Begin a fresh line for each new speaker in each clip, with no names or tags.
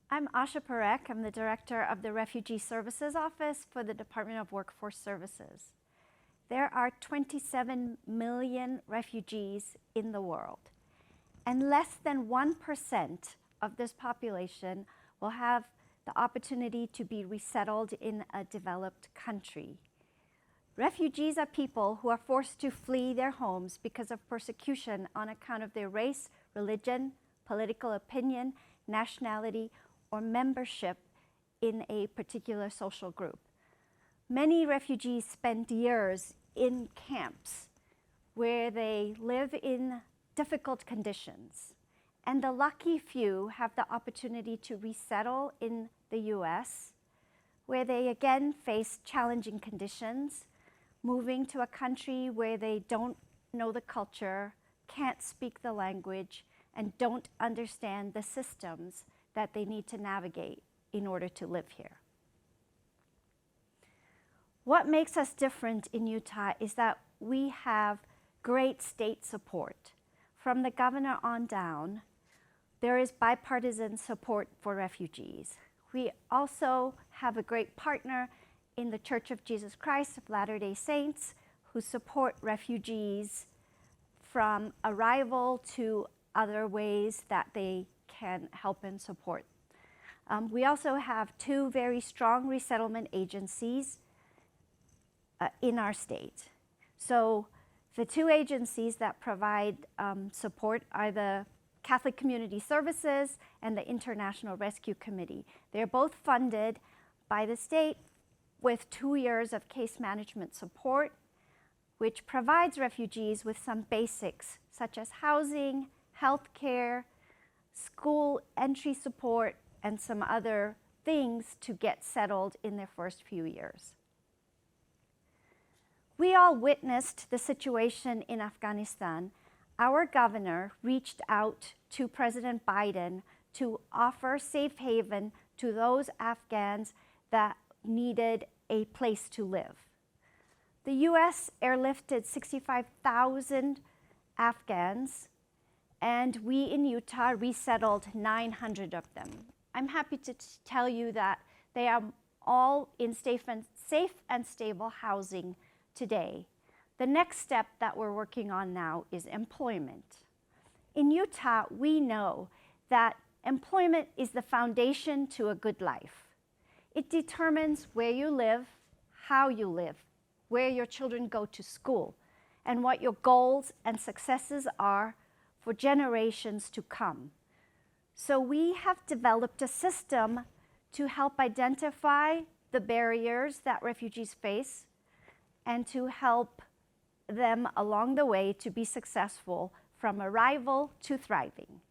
I'm Asha Parekh. I'm the Director of the Refugee Services Office for the Department of Workforce Services. There are 27 million refugees in the world, and less than 1% of this population will have the opportunity to be resettled in a developed country. Refugees are people who are forced to flee their homes because of persecution on account of their race, religion, political opinion, nationality, or membership in a particular social group. Many refugees spend years in camps where they live in difficult conditions, and the lucky few have the opportunity to resettle in the US, where they again face challenging conditions, moving to a country where they don't know the culture, can't speak the language, and don't understand the systems that they need to navigate in order to live here. What makes us different in Utah is that we have great state support. From the governor on down, there is bipartisan support for refugees. We also have a great partner in the Church of Jesus Christ of Latter-day Saints who support refugees from arrival to other ways that they can help and support. We also have two very strong resettlement agencies in our state. So the two agencies that provide support are the Catholic Community Services and the International Rescue Committee. They're both funded by the state with 2 years of case management support, which provides refugees with some basics such as housing, health care, school entry support, and some other things to get settled in their first few years. We all witnessed the situation in Afghanistan. Our governor reached out to President Biden to offer safe haven to those Afghans that needed a place to live. The US airlifted 65,000 Afghans, and we in Utah resettled 900 of them. I'm happy to tell you that they are all in safe and stable housing today. The next step that we're working on now is employment. In Utah, we know that employment is the foundation to a good life. It determines where you live, how you live, where your children go to school, and what your goals and successes are for generations to come. So we have developed a system to help identify the barriers that refugees face and to help them along the way to be successful from arrival to thriving.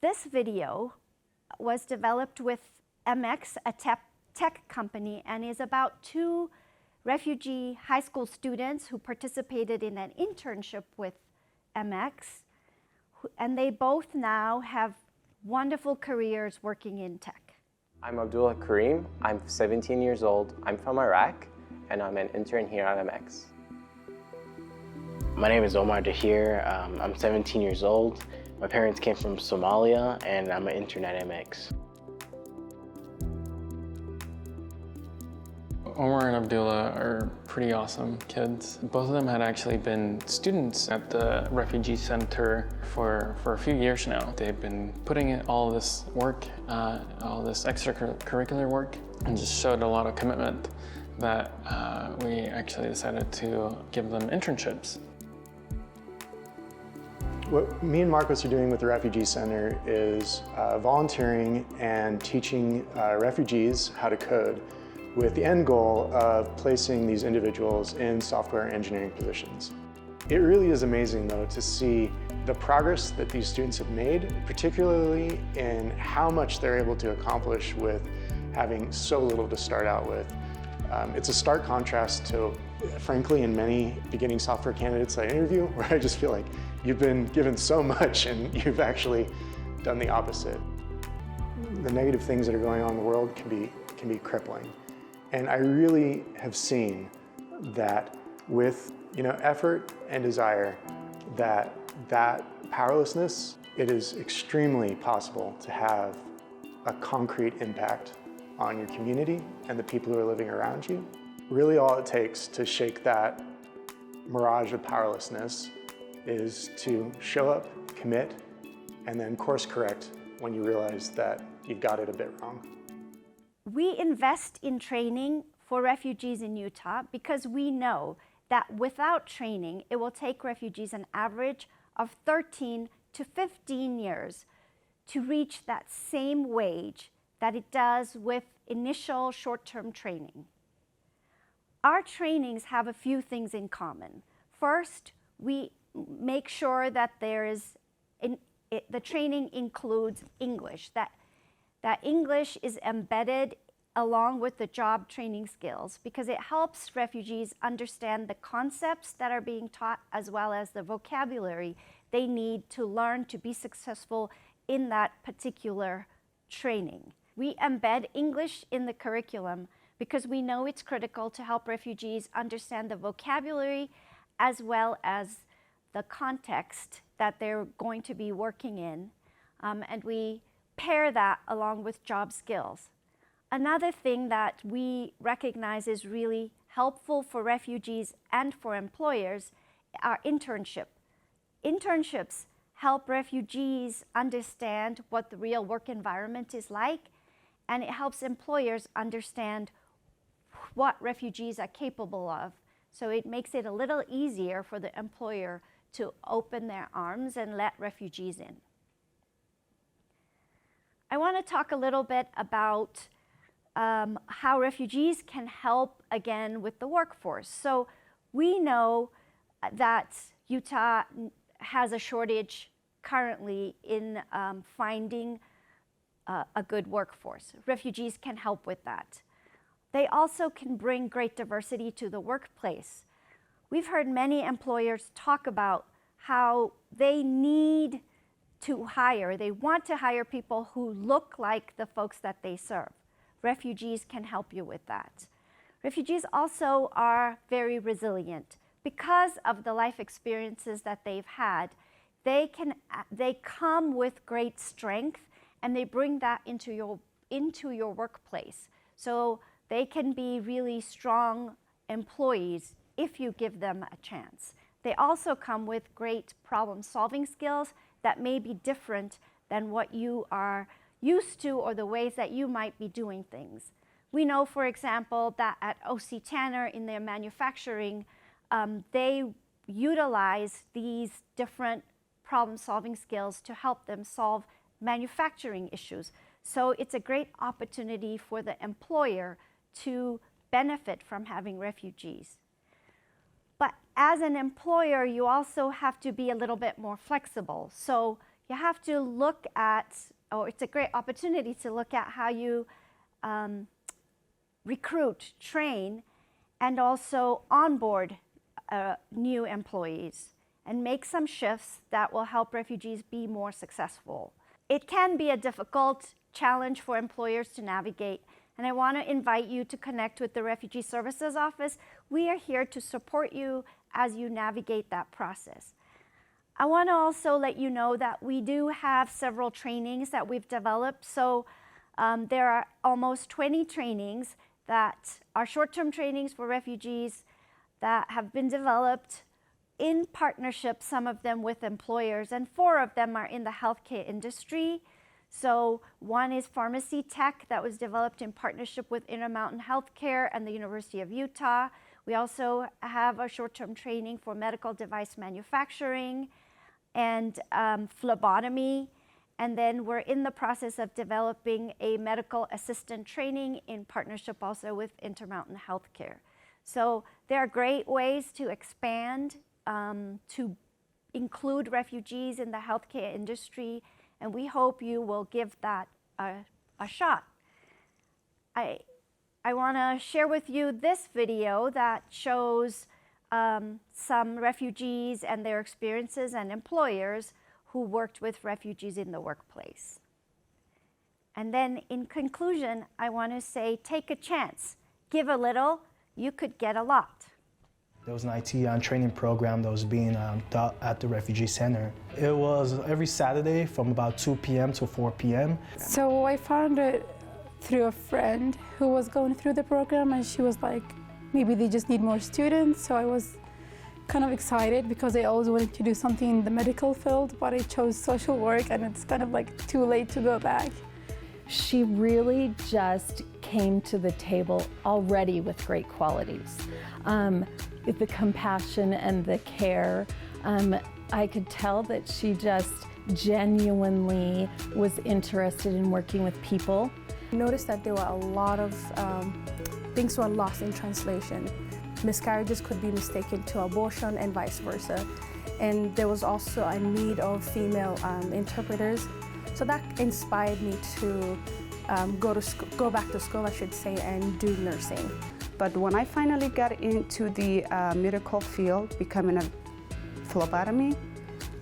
This video was developed with MX, a tech company, and is about 2 refugee high school students who participated in an internship with MX, and they both now have wonderful careers working in tech.
I'm Abdullah Kareem. I'm 17 years old. I'm from Iraq, and I'm an intern here at MX.
My name is Omar Dahir. I'm 17 years old. My parents came from Somalia, and I'm an intern at MX.
Omar and Abdullah are pretty awesome kids. Both of them had actually been students at the refugee center for a few years now. They've been putting in all this work, all this extracurricular work, and just showed a lot of commitment that we actually decided to give them internships.
What me and Marcos are doing with the Refugee Center is volunteering and teaching refugees how to code, with the end goal of placing these individuals in software engineering positions. It really is amazing, though, to see the progress that these students have made, particularly in how much they're able to accomplish with having so little to start out with. It's a stark contrast to, frankly, in many beginning software candidates I interview, where I just feel like you've been given so much and you've actually done the opposite. The negative things that are going on in the world can be crippling. And I really have seen that with effort and desire, that powerlessness it is extremely possible to have a concrete impact on your community and the people who are living around you. Really all it takes to shake that mirage of powerlessness is to show up, commit, and then course correct when you realize that you've got it a bit wrong.
We invest in training for refugees in Utah because we know that without training, it will take refugees an average of 13 to 15 years to reach that same wage that it does with initial short-term training. Our trainings have a few things in common. First, we make sure that the training includes English, that English is embedded along with the job training skills because it helps refugees understand the concepts that are being taught as well as the vocabulary they need to learn to be successful in that particular training. We embed English in the curriculum because we know it's critical to help refugees understand the vocabulary as well as the context that they're going to be working in, and we pair that along with job skills. Another thing that we recognize is really helpful for refugees and for employers are internships. Internships help refugees understand what the real work environment is like, and it helps employers understand what refugees are capable of. So it makes it a little easier for the employer to open their arms and let refugees in. I want to talk a little bit about how refugees can help again with the workforce. So we know that Utah has a shortage currently in finding a good workforce. Refugees can help with that. They also can bring great diversity to the workplace. We've heard many employers talk about how they need to hire, they want to hire people who look like the folks that they serve. Refugees can help you with that. Refugees also are very resilient. Because of the life experiences that they've had, they come with great strength and they bring that into your workplace. So they can be really strong employees if you give them a chance. They also come with great problem-solving skills that may be different than what you are used to or the ways that you might be doing things. We know, for example, that at O.C. Tanner in their manufacturing, they utilize these different problem-solving skills to help them solve manufacturing issues. So it's a great opportunity for the employer to benefit from having refugees. But as an employer, you also have to be a little bit more flexible. So you have to look at, or it's a great opportunity to look at how you recruit, train, and also onboard new employees and make some shifts that will help refugees be more successful. It can be a difficult challenge for employers to navigate, and I want to invite you to connect with the Refugee Services Office. We are here to support you as you navigate that process. I want to also let you know that we do have several trainings that we've developed. So there are almost 20 trainings that are short-term trainings for refugees that have been developed in partnership, some of them with employers, and 4 of them are in the healthcare industry. So one is pharmacy tech that was developed in partnership with Intermountain Healthcare and the University of Utah. We also have a short-term training for medical device manufacturing and phlebotomy. And then we're in the process of developing a medical assistant training in partnership also with Intermountain Healthcare. So there are great ways to expand, to include refugees in the healthcare industry, and we hope you will give that a shot. I want to share with you this video that shows some refugees and their experiences and employers who worked with refugees in the workplace. And then in conclusion, I want to say, take a chance. Give a little, you could get a lot.
There was an IT training program that was being taught at the Refugee Center. It was every Saturday from about 2 p.m. to 4 p.m.
So I found it through a friend who was going through the program, and she was like, maybe they just need more students. So I was kind of excited because I always wanted to do something in the medical field, but I chose social work, and it's kind of like too late to go back.
She really just came to the table already with great qualities. The compassion and the care, I could tell that she just genuinely was interested in working with people.
I noticed that there were a lot of things were lost in translation. Miscarriages could be mistaken to abortion and vice versa. And there was also a need of female interpreters. So that inspired me to go back to school, I should say, and do nursing.
But when I finally got into the medical field, becoming a phlebotomy,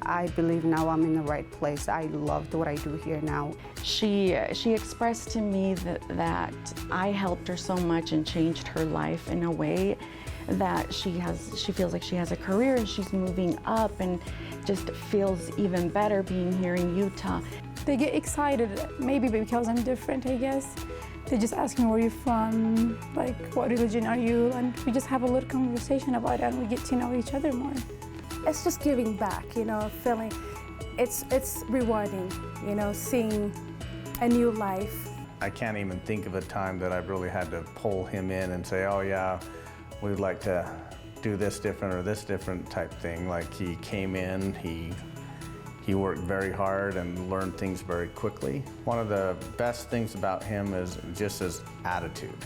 I believe now I'm in the right place. I loved what I do here now.
She expressed to me that I helped her so much and changed her life in a way that she feels like she has a career and she's moving up and just feels even better being here in Utah.
They get excited, maybe because I'm different, I guess. They just ask me, where are you from? Like, what religion are you? And we just have a little conversation about it, and we get to know each other more.
It's just giving back, feeling, it's rewarding, seeing a new life.
I can't even think of a time that I've really had to pull him in and say, oh yeah, we'd like to do this different or this different type thing. Like, he came in, he worked very hard and learned things very quickly. One of the best things about him is just his attitude.